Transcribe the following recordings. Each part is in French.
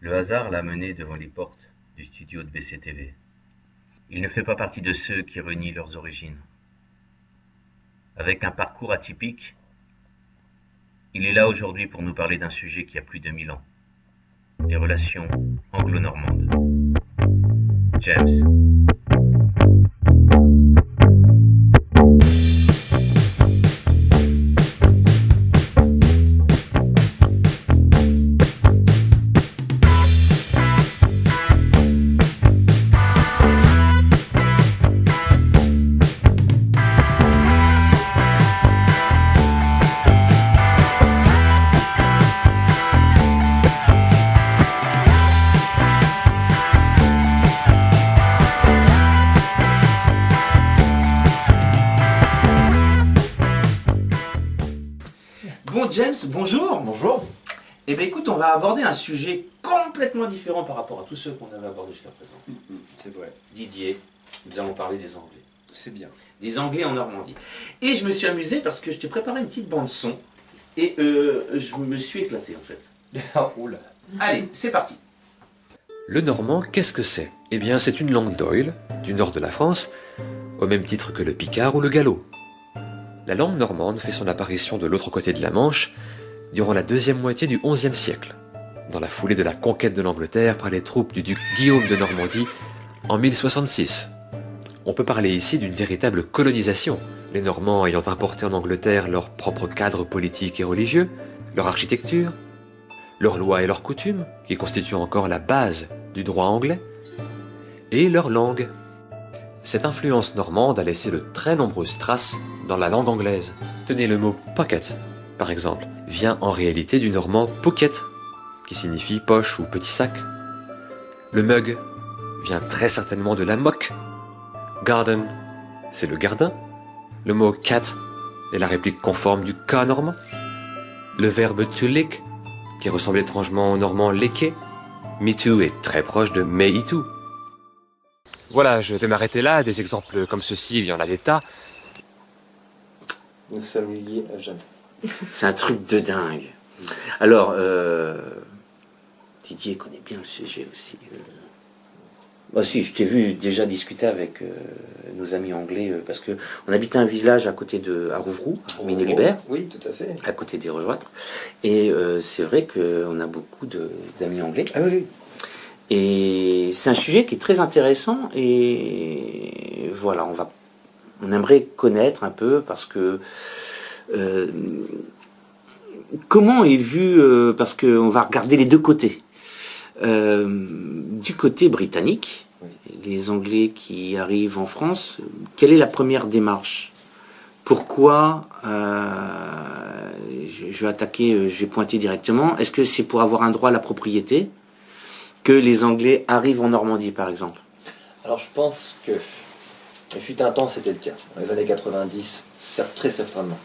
Le hasard l'a mené devant les portes du studio de BCTV. Il ne fait pas partie de ceux qui renient leurs origines. Avec un parcours atypique, il est là aujourd'hui pour nous parler d'un sujet qui a plus de 1000 ans. Les relations anglo-normandes. James. Bon James, bonjour. Bonjour. Eh bien écoute, on va aborder un sujet complètement différent par rapport à tous ceux qu'on avait abordés jusqu'à présent. C'est vrai. Didier, nous allons parler des Anglais. C'est bien. Des Anglais en Normandie. Et je me suis amusé parce que je t'ai préparé une petite bande son et je me suis éclaté en fait. Oula. Allez, c'est parti. Le normand, qu'est-ce que c'est? Eh bien, c'est une langue d'oïl, du nord de la France, au même titre que le picard ou le gallo. La langue normande fait son apparition de l'autre côté de la Manche durant la deuxième moitié du XIe siècle, dans la foulée de la conquête de l'Angleterre par les troupes du duc Guillaume de Normandie en 1066. On peut parler ici d'une véritable colonisation, les Normands ayant importé en Angleterre leur propre cadre politique et religieux, leur architecture, leurs lois et leurs coutumes, qui constituent encore la base du droit anglais, et leur langue. Cette influence normande a laissé de très nombreuses traces dans la langue anglaise. Tenez, le mot pocket, par exemple, vient en réalité du normand pocket, qui signifie poche ou petit sac. Le mug vient très certainement de la moque. Garden, c'est le gardin. Le mot cat est la réplique conforme du K normand. Le verbe to lick, qui ressemble étrangement au normand léquer. Me too est très proche de me too. Voilà, je vais m'arrêter là. Des exemples comme ceci, il y en a des tas. Nous sommes liés à jamais. C'est un truc de dingue. Alors, Didier connaît bien le sujet aussi. Moi aussi, je t'ai vu déjà discuter avec nos amis anglais parce qu'on habitait un village à côté à Rouvroux, à Minélibert, Oui, tout à fait. à côté des Rejoîtres. Et c'est vrai qu'on a beaucoup d'amis anglais. Ah oui. Et c'est un sujet qui est très intéressant. Et voilà, on aimerait connaître un peu parce que comment est vu, parce qu'on va regarder les deux côtés. Du côté britannique, Oui. les Anglais qui arrivent en France, quelle est la première démarche? Pourquoi je vais attaquer, je vais pointer directement. Est-ce que c'est pour avoir un droit à la propriété que les Anglais arrivent en Normandie, par exemple? Alors je pense que, il fut un temps c'était le cas. Dans les années 90, très certainement.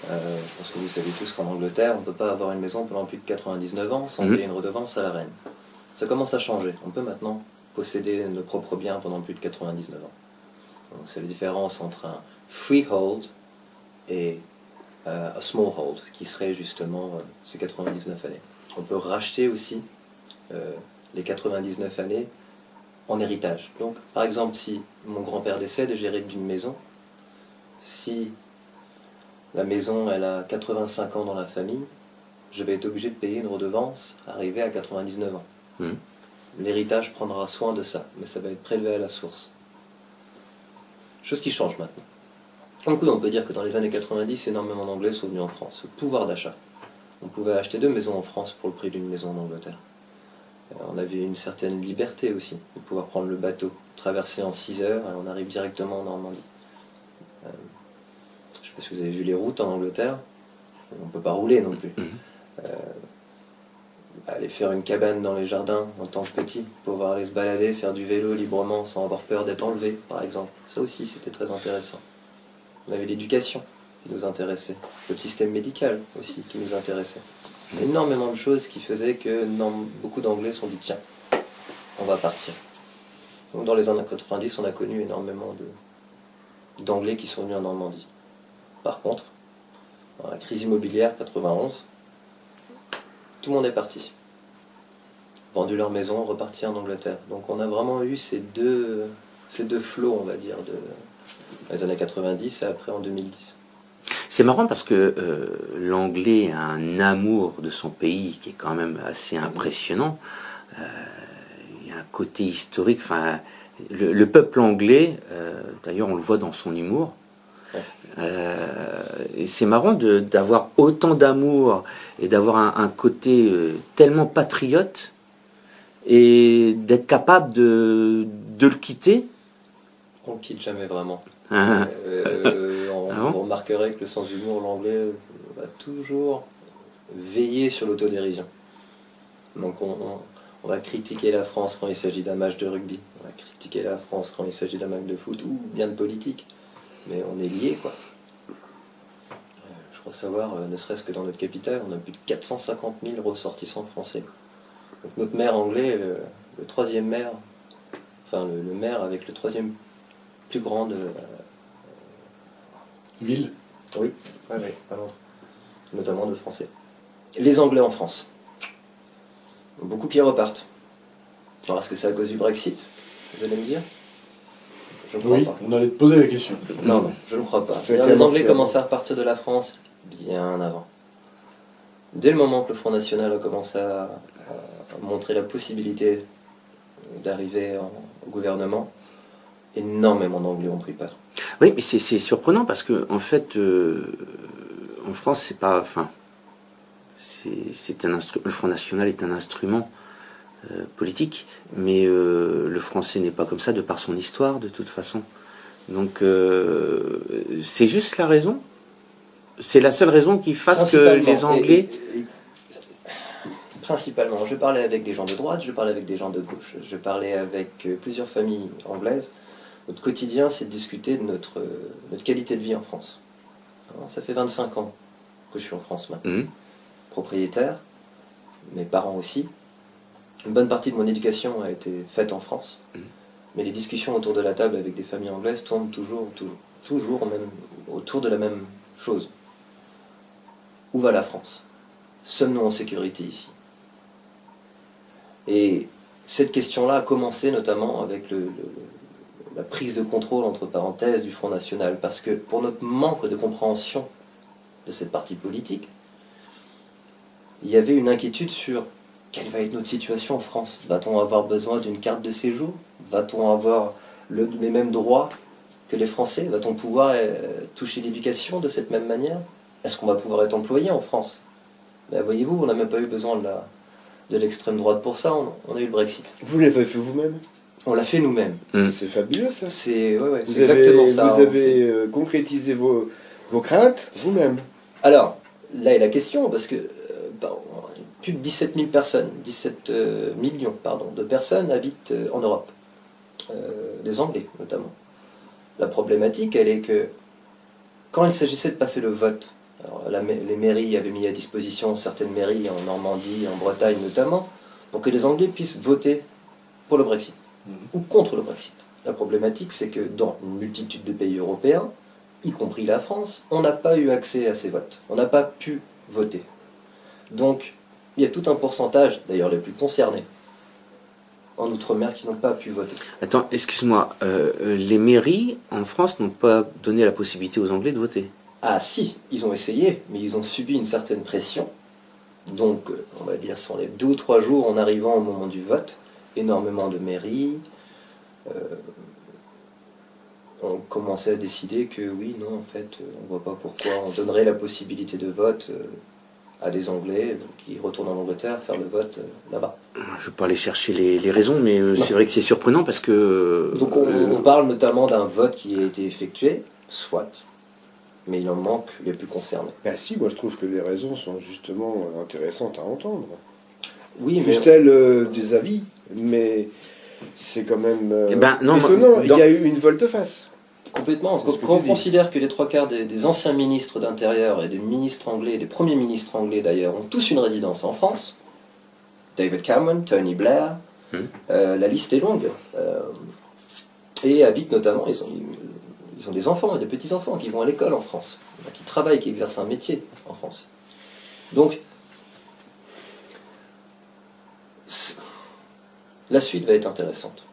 Je pense que vous savez tous qu'en Angleterre, on ne peut pas avoir une maison pendant plus de 99 ans sans payer une redevance à la reine. Ça commence à changer. On peut maintenant posséder nos propres biens pendant plus de 99 ans. Donc c'est la différence entre un freehold et un smallhold, qui serait justement ces 99 années. On peut racheter aussi les 99 années en héritage. Donc, par exemple, si mon grand-père décède et j'hérite d'une maison, si la maison elle a 85 ans dans la famille, je vais être obligé de payer une redevance arrivée à 99 ans. L'héritage prendra soin de ça, mais ça va être prélevé à la source. Chose qui change maintenant. Donc oui, on peut dire que dans les années 90, énormément d'Anglais sont venus en France. Le pouvoir d'achat. On pouvait acheter 2 maisons en France pour le prix d'une maison en Angleterre. On avait une certaine liberté aussi, de pouvoir prendre le bateau, traverser en 6 heures, et on arrive directement en Normandie. Je ne sais pas si vous avez vu les routes en Angleterre, on ne peut pas rouler non plus. Aller faire une cabane dans les jardins en tant que petit, pouvoir aller se balader, faire du vélo librement sans avoir peur d'être enlevé, par exemple. Ça aussi, c'était très intéressant. On avait l'éducation qui nous intéressait, le système médical aussi qui nous intéressait. Énormément de choses qui faisaient que beaucoup d'Anglais se sont dit tiens, on va partir. Donc dans les années 90, on a connu énormément d'Anglais qui sont venus en Normandie. Par contre, dans la crise immobilière 91, tout le monde est parti. vendu leur maison, repartis en Angleterre. Donc on a vraiment eu ces deux flots, on va dire, dans les années 90 et après en 2010. C'est marrant parce que l'anglais a un amour de son pays qui est quand même assez impressionnant. Il y a un côté historique. Enfin, le peuple anglais, d'ailleurs, on le voit dans son humour. Et c'est marrant d'avoir autant d'amour et d'avoir un côté tellement patriote et d'être capable de le quitter. On ne quitte jamais vraiment. Ah. Vous remarquerez que le sens d'humour, l'anglais, va toujours veiller sur l'autodérision. Donc on va critiquer la France quand il s'agit d'un match de rugby, on va critiquer la France quand il s'agit d'un match de foot ou bien de politique. Mais on est liés, quoi. Je crois savoir, ne serait-ce que dans notre capitale, on a plus de 450 000 ressortissants français. Donc notre maire anglais, le troisième maire, enfin le maire avec le troisième plus grande ville. Oui, à Londres, notamment de Français. Les Anglais en France. Beaucoup qui repartent. Alors est-ce que c'est à cause du Brexit, vous allez me dire? Je ne crois Oui, pas. on allait te poser la question. Non, je ne crois pas. C'est Les Anglais c'est commençaient à repartir de la France bien avant. Dès le moment que le Front National a commencé à montrer la possibilité d'arriver au gouvernement, énormément d'Anglais ont pris peur. Oui, mais c'est surprenant parce que en fait, en France, c'est pas, enfin, c'est un le Front National est un instrument politique, mais le français n'est pas comme ça de par son histoire de toute façon. Donc c'est juste la raison. C'est la seule raison qui fasse que les Anglais. Principalement, je parlais avec des gens de droite, je parlais avec des gens de gauche, je parlais avec plusieurs familles anglaises. Notre quotidien, c'est de discuter de notre qualité de vie en France. Alors, ça fait 25 ans que je suis en France maintenant. Propriétaire, mes parents aussi. Une bonne partie de mon éducation a été faite en France. Mais les discussions autour de la table avec des familles anglaises tournent toujours même autour de la même chose. Où va la France? Sommes-nous en sécurité ici? Et cette question-là a commencé notamment avec la prise de contrôle, entre parenthèses, du Front National. Parce que pour notre manque de compréhension de cette partie politique, il y avait une inquiétude sur quelle va être notre situation en France. Va-t-on avoir besoin d'une carte de séjour? Va-t-on avoir les mêmes droits que les Français? Va-t-on pouvoir toucher l'éducation de cette même manière? Est-ce qu'on va pouvoir être employé en France? Ben, voyez-vous, on n'a même pas eu besoin de l'extrême droite pour ça, on a eu le Brexit. Vous l'avez fait vous-même? On l'a fait nous-mêmes. C'est fabuleux ça. C'est exactement ça. Vous avez concrétisé vos craintes vous-même. Alors, là est la question, parce que plus de 17 millions de personnes habitent en Europe. Des Anglais notamment. La problématique, elle est que quand il s'agissait de passer le vote, alors les mairies avaient mis à disposition certaines mairies en Normandie, en Bretagne notamment, pour que les Anglais puissent voter pour le Brexit ou contre le Brexit. La problématique, c'est que dans une multitude de pays européens, y compris la France, on n'a pas eu accès à ces votes. On n'a pas pu voter. Donc, il y a tout un pourcentage, d'ailleurs les plus concernés, en Outre-mer qui n'ont pas pu voter. Attends, excuse-moi, les mairies en France n'ont pas donné la possibilité aux Anglais de voter. Ah si, ils ont essayé, mais ils ont subi une certaine pression. Donc, on va dire, sur les 2 ou 3 jours en arrivant au moment du vote, énormément de mairies ont commencé à décider que oui, non, en fait, on ne voit pas pourquoi on donnerait la possibilité de vote à des Anglais qui retournent en Angleterre faire le vote là-bas. Je ne vais pas aller chercher les raisons, mais c'est vrai que c'est surprenant parce que... Donc on parle notamment d'un vote qui a été effectué, soit, mais il en manque les plus concernés. Ben si, moi je trouve que les raisons sont justement intéressantes à entendre. Oui, mais... Fussent-elles des avis, mais c'est quand même non, étonnant. Il y a eu une volte-face. Complètement. C'est ce que Quand on tu dis. considère que les 3/4 des anciens ministres d'Intérieur et des ministres anglais, des premiers ministres anglais d'ailleurs, ont tous une résidence en France, David Cameron, Tony Blair, la liste est longue. Et habitent notamment, ils ont des enfants et des petits-enfants qui vont à l'école en France, qui travaillent, qui exercent un métier en France. Donc, La suite va être intéressante.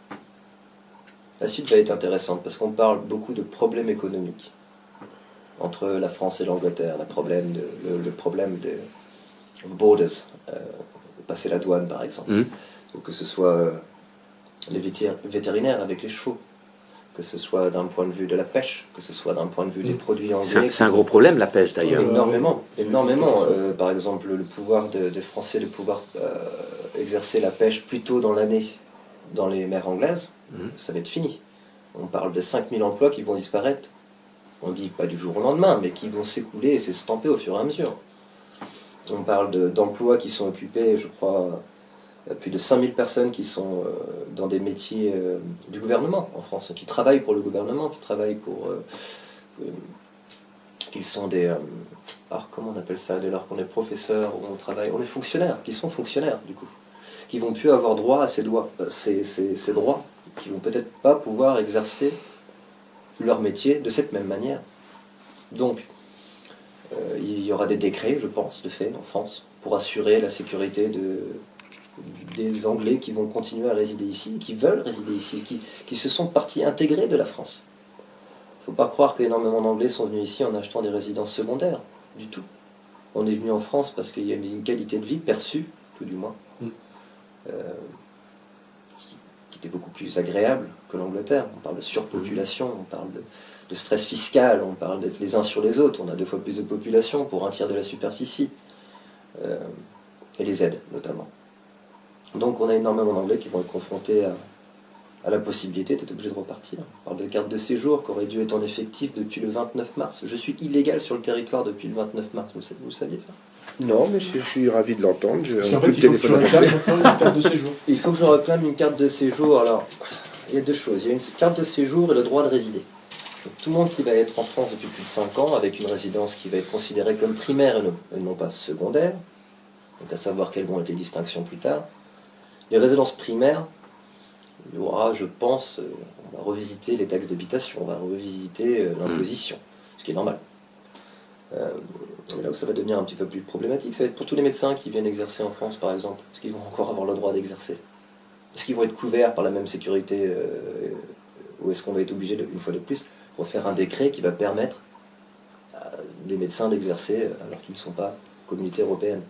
La suite va être intéressante parce qu'on parle beaucoup de problèmes économiques entre la France et l'Angleterre, le problème des borders, passer la douane par exemple, ou que ce soit les vétérinaires avec les chevaux, que ce soit d'un point de vue de la pêche, que ce soit d'un point de vue des produits anglais. C'est un gros problème, la pêche d'ailleurs. Énormément. Par exemple, le pouvoir des Français de pouvoir exercer la pêche plus tôt dans l'année dans les mers anglaises, ça va être fini. On parle de 5000 emplois qui vont disparaître. On dit pas du jour au lendemain, mais qui vont s'écouler et s'estomper au fur et à mesure. On parle d'emplois qui sont occupés, je crois, plus de 5000 personnes qui sont dans des métiers du gouvernement en France, qui travaillent pour le gouvernement, qui travaillent pour... qu'ils sont des... comment on appelle ça, dès lors qu'on est professeur, ou on est fonctionnaire, qui sont fonctionnaires du coup, qui vont plus avoir droit à ces droits, qui vont peut-être pas pouvoir exercer leur métier de cette même manière. Donc, il y aura des décrets, je pense, de fait, en France, pour assurer la sécurité des Anglais qui vont continuer à résider ici, qui veulent résider ici, qui se sont partie intégrée de la France. Il ne faut pas croire qu'énormément d'Anglais sont venus ici en achetant des résidences secondaires, du tout. On est venu en France parce qu'il y avait une qualité de vie perçue, tout du moins, qui était beaucoup plus agréable que l'Angleterre. On parle de surpopulation, on parle de stress fiscal, on parle d'être les uns sur les autres, on a 2 fois plus de population pour un tiers de la superficie, et les aides notamment. Donc on a énormément d'Anglais qui vont être confrontés à la possibilité d'être obligés de repartir. On parle de carte de séjour qui aurait dû être en effectif depuis le 29 mars. Je suis illégal sur le territoire depuis le 29 mars, vous le saviez ça? Non, mais je suis ravi de l'entendre. J'ai un En coup fait, de il faut que tu téléphone à réclames maintenant une carte de séjour. Il faut que je réclame une carte de séjour. Alors, il y a 2 choses. Il y a une carte de séjour et le droit de résider. Donc, tout le monde qui va être en France depuis plus de 5 ans, avec une résidence qui va être considérée comme primaire et non pas secondaire, donc à savoir quelles vont être les distinctions plus tard. Les résidences primaires, il y aura, je pense, on va revisiter les taxes d'habitation, on va revisiter l'imposition, ce qui est normal. Là où ça va devenir un petit peu plus problématique, ça va être pour tous les médecins qui viennent exercer en France, par exemple. Est-ce qu'ils vont encore avoir le droit d'exercer? Est-ce qu'ils vont être couverts par la même sécurité ou est-ce qu'on va être obligé, une fois de plus, de refaire un décret qui va permettre à des médecins d'exercer alors qu'ils ne sont pas communauté européenne?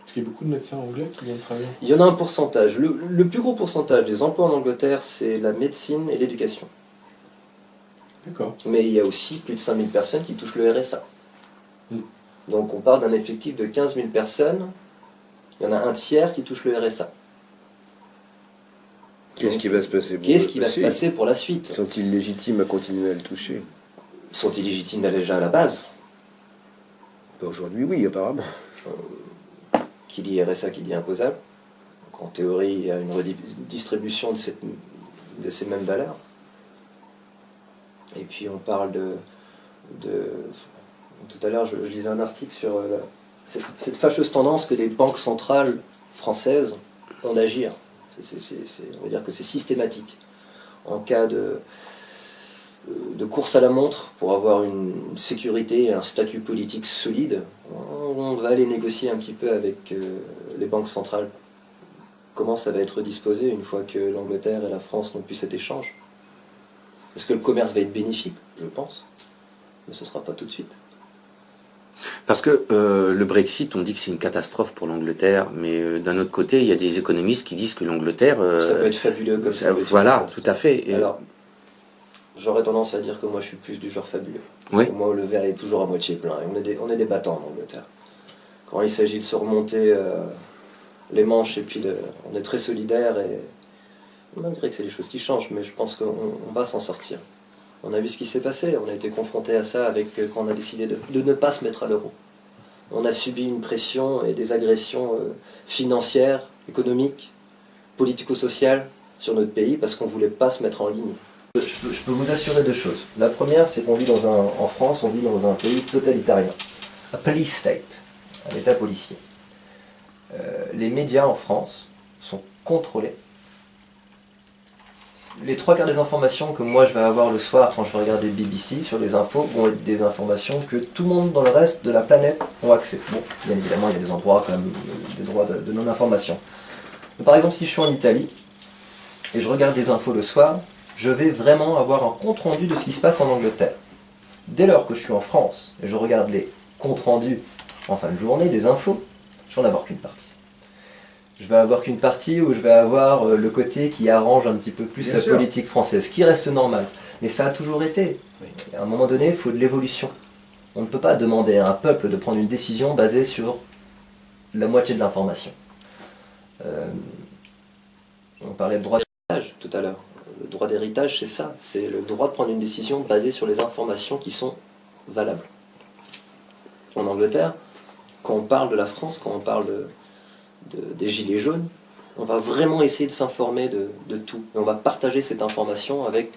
Est-ce qu'il y a beaucoup de médecins anglais qui viennent travailler? Il y en a un pourcentage. Le plus gros pourcentage des emplois en Angleterre, c'est la médecine et l'éducation. D'accord. Mais il y a aussi plus de 5000 personnes qui touchent le RSA. Donc on parle d'un effectif de 15 000 personnes, il y en a un tiers qui touche le RSA. Qu'est-ce qui va se passer? Qu'est-ce qui va se passer pour la suite? Sont-ils légitimes à continuer à le toucher? Sont-ils légitimes déjà à la base? Aujourd'hui, oui, apparemment. Qui dit RSA, qui dit imposable. Donc en théorie, il y a une redistribution de ces mêmes valeurs. Et puis on parle tout à l'heure, je lisais un article sur cette fâcheuse tendance que les banques centrales françaises ont d'agir. On va dire que c'est systématique. En cas de course à la montre, pour avoir une sécurité et un statut politique solide, on va aller négocier un petit peu avec les banques centrales. Comment ça va être disposé une fois que l'Angleterre et la France n'ont plus cet échange? Est-ce que le commerce va être bénéfique? Je pense. Mais ce ne sera pas tout de suite. Parce que le Brexit, on dit que c'est une catastrophe pour l'Angleterre, mais d'un autre côté, il y a des économistes qui disent que l'Angleterre... ça peut être fabuleux comme ça. Voilà, tout à fait. Alors, j'aurais tendance à dire que moi je suis plus du genre fabuleux. Oui. Pour moi, le verre est toujours à moitié plein. Et on est des battants en Angleterre. Quand il s'agit de se remonter les manches, et puis on est très solidaires, et malgré que c'est des choses qui changent, mais je pense qu'on va s'en sortir. On a vu ce qui s'est passé, on a été confronté à ça quand on a décidé de ne pas se mettre à l'euro. On a subi une pression et des agressions financières, économiques, politico-sociales sur notre pays parce qu'on ne voulait pas se mettre en ligne. Je peux vous assurer 2 choses. La première, c'est qu'on vit en France, on vit dans un pays totalitarien. Un police state, un état policier. Les médias en France sont contrôlés. Les 3 quarts des informations que moi je vais avoir le soir quand je vais regarder BBC sur les infos vont être des informations que tout le monde dans le reste de la planète ont accès. Bon, bien évidemment, il y a des endroits quand même, des droits de non-information. Par exemple, si je suis en Italie, et je regarde les infos le soir, je vais vraiment avoir un compte-rendu de ce qui se passe en Angleterre. Dès lors que je suis en France et je regarde les comptes rendus en fin de journée des infos, je vais en avoir qu'une partie. Je vais avoir qu'une partie où je vais avoir le côté qui arrange un petit peu plus la politique française, qui reste normal. Mais ça a toujours été. À un moment donné, il faut de l'évolution. On ne peut pas demander à un peuple de prendre une décision basée sur la moitié de l'information. On parlait de droit d'héritage tout à l'heure. Le droit d'héritage, c'est ça. C'est le droit de prendre une décision basée sur les informations qui sont valables. En Angleterre, quand on parle de la France, quand on parle des Gilets jaunes, on va vraiment essayer de s'informer de tout. Et on va partager cette information avec...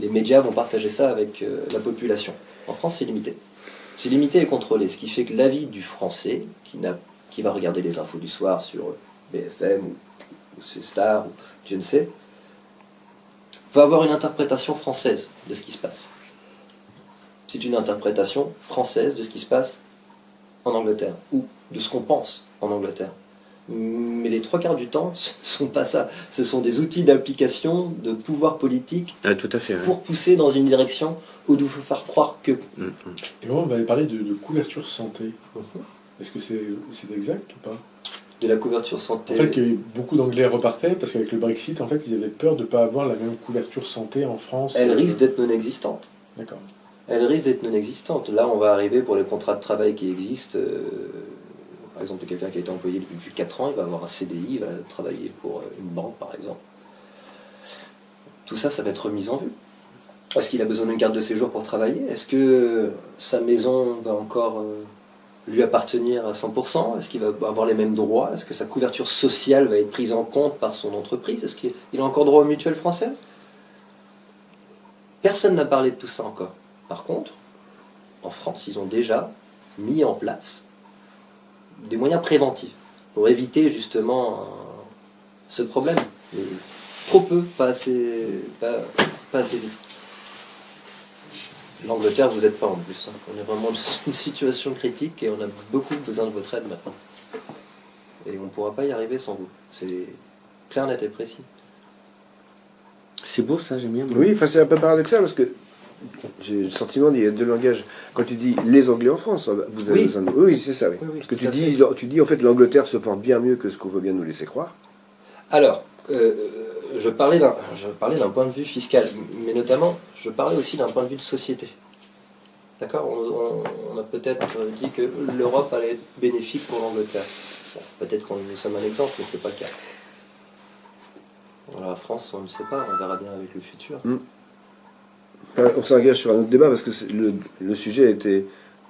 Les médias vont partager ça avec la population. En France, c'est limité. C'est limité et contrôlé, ce qui fait que l'avis du Français, qui va regarder les infos du soir sur BFM ou C-Star, ou je ne sais, va avoir une interprétation française de ce qui se passe. C'est une interprétation française de ce qui se passe en Angleterre, ou de ce qu'on pense en Angleterre. Mais les 3 quarts du temps, ce ne sont pas ça. Ce sont des outils d'application de pouvoir politique tout à fait, pour pousser dans une direction où il faut faire croire que... Et moi, on m'avait parlé de couverture santé. Est-ce que c'est exact ou pas? De la couverture santé... En fait, que beaucoup d'Anglais repartaient parce qu'avec le Brexit, en fait, ils avaient peur de ne pas avoir la même couverture santé en France. Elle risque d'être non existante. D'accord. Elle risque d'être non existante. Là, on va arriver pour les contrats de travail qui existent... Par exemple, quelqu'un qui a été employé depuis plus de 4 ans, il va avoir un CDI, il va travailler pour une banque, par exemple. Tout ça, ça va être remis en vue. Est-ce qu'il a besoin d'une carte de séjour pour travailler? Est-ce que sa maison va encore lui appartenir à 100%? Est-ce qu'il va avoir les mêmes droits? Est-ce que sa couverture sociale va être prise en compte par son entreprise? Est-ce qu'il a encore droit aux mutuelles françaises? Personne n'a parlé de tout ça encore. Par contre, en France, ils ont déjà mis en place des moyens préventifs pour éviter justement ce problème. Mais trop peu, pas assez vite. L'Angleterre, vous n'êtes pas en plus. On est vraiment dans une situation critique et on a beaucoup besoin de votre aide maintenant. Et on ne pourra pas y arriver sans vous. C'est clair, net et précis. C'est beau ça, j'aime bien. Oui, enfin, c'est un peu paradoxal parce que j'ai le sentiment qu'il y a deux langages. Quand tu dis les Anglais en France, vous avez besoin de... Oui, c'est ça, oui. Oui, Parce que tu dis en fait l'Angleterre se porte bien mieux que ce qu'on veut bien nous laisser croire. Alors, je parlais d'un point de vue fiscal, mais notamment, je parlais aussi d'un point de vue de société. D'accord? On a peut-être dit que l'Europe allait être bénéfique pour l'Angleterre. Bon, peut-être qu'on nous sommes un exemple, mais c'est pas le cas. Alors, la France, on ne sait pas, on verra bien avec le futur. On s'engage sur un autre débat parce que le sujet était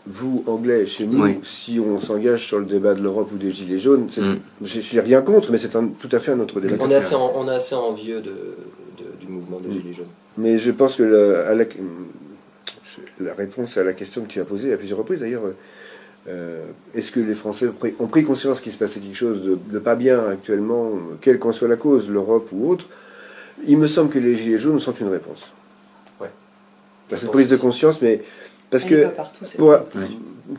vous, Anglais, chez nous, Oui. si on s'engage sur le débat de l'Europe ou des Gilets jaunes, je suis rien contre, mais c'est tout à fait un autre débat. On est assez envieux du mouvement des Gilets jaunes. Mais je pense que la réponse à la question que tu as posée à plusieurs reprises d'ailleurs, est-ce que les Français ont pris conscience qu'il se passait quelque chose de pas bien actuellement, quelle qu'en soit la cause, l'Europe ou autre? Il me semble que les Gilets jaunes sont une réponse. Ouais. Cette prise de conscience, mais parce Elle est que pas partout, c'est pour, vrai.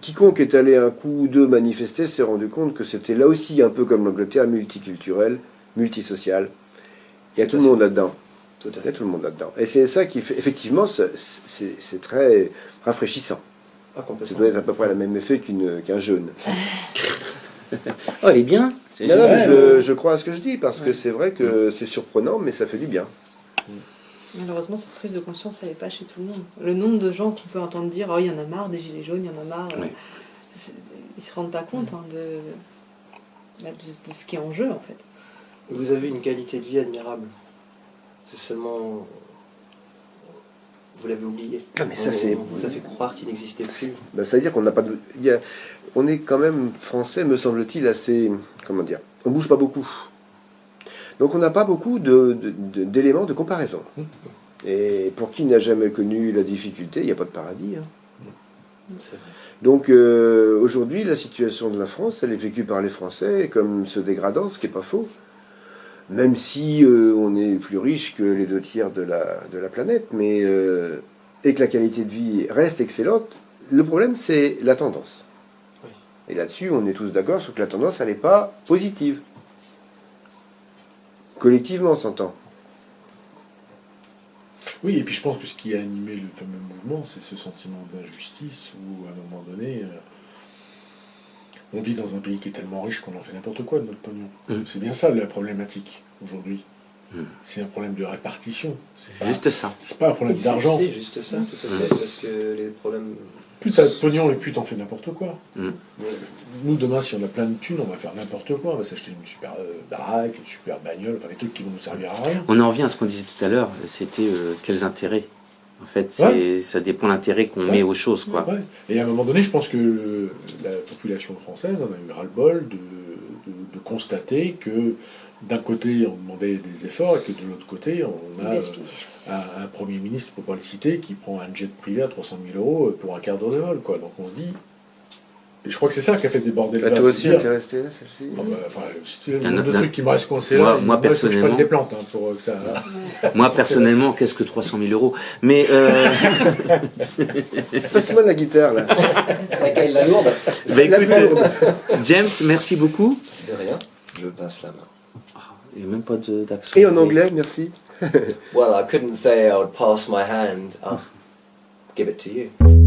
quiconque est allé un coup ou deux manifester s'est rendu compte que c'était là aussi un peu comme l'Angleterre, multiculturel, multisocial. Il y a tout le monde là-dedans. Tout à Il y a fait. tout le monde là-dedans. Et c'est ça qui fait, effectivement, c'est très rafraîchissant. Ah, Ça complètement. doit être à peu près le même effet qu'un jeûne. Oh, il est bien. C'est Non, non, mais génial. je crois à ce que je dis, parce que c'est vrai que c'est surprenant, mais ça fait du bien. Malheureusement, cette prise de conscience, elle n'est pas chez tout le monde. Le nombre de gens qu'on peut entendre dire « Oh, il y en a marre des gilets jaunes, il y en a marre Oui. Ils ne se rendent pas compte de ce qui est en jeu, en fait. Vous avez une qualité de vie admirable. C'est seulement... Vous l'avez oublié. Ah, mais ça, c'est... Ça fait croire qu'il n'existait plus. Ben, c'est-à-dire qu'on n'a pas de... On est quand même français, me semble-t-il, assez... Comment dire? On bouge pas beaucoup. Donc on n'a pas beaucoup d'éléments de comparaison. Et pour qui n'a jamais connu la difficulté, il n'y a pas de paradis. Hein. C'est vrai. Donc aujourd'hui, la situation de la France, elle est vécue par les Français comme se dégradant, ce qui n'est pas faux. Même si on est plus riche que les 2 tiers de la planète, mais et que la qualité de vie reste excellente, le problème c'est la tendance. Oui. Et là-dessus, on est tous d'accord sur que la tendance, elle n'est pas positive. collectivement, s'entend. Oui, et puis je pense que ce qui a animé le fameux mouvement, c'est ce sentiment d'injustice où, à un moment donné, on vit dans un pays qui est tellement riche qu'on en fait n'importe quoi de notre pognon. C'est bien ça la problématique aujourd'hui. C'est un problème de répartition. C'est Juste ça. C'est pas un problème d'argent. C'est juste ça, tout à fait, parce que les problèmes... Plus t'as de pognon et plus t'en fais n'importe quoi. Nous, demain, si on a plein de thunes, on va faire n'importe quoi. On va s'acheter une super baraque, une super bagnole, enfin des trucs qui vont nous servir à rien. On en revient à ce qu'on disait tout à l'heure, c'était quels intérêts. En fait, ça dépend de l'intérêt qu'on met aux choses, quoi. Ouais. Et à un moment donné, je pense que la population française en a eu ras-le-bol de constater que d'un côté, on demandait des efforts et que de l'autre côté, on a un Premier ministre, pour ne pas le citer, qui prend un jet privé à 300 000 € pour un quart d'heure de vol, quoi. Donc on se dit... Et je crois que c'est ça qui a fait déborder le Toi vase. aussi, t'es resté là, celle-ci? Si tu veux, le nombre de trucs qui me restent coincés là, moi, il faut que je personnellement, prenne des plantes pour que ça... Moi, personnellement, qu'est-ce que 300 000 €? Mais... Passe-moi la guitare, là. Laquelle, la lourde? Bah, écoute, James, merci beaucoup. De rien, je passe la main. Il n'y a même pas d'accent. Et en anglais, merci. Well, I couldn't say I would pass my hand. I'll give it to you.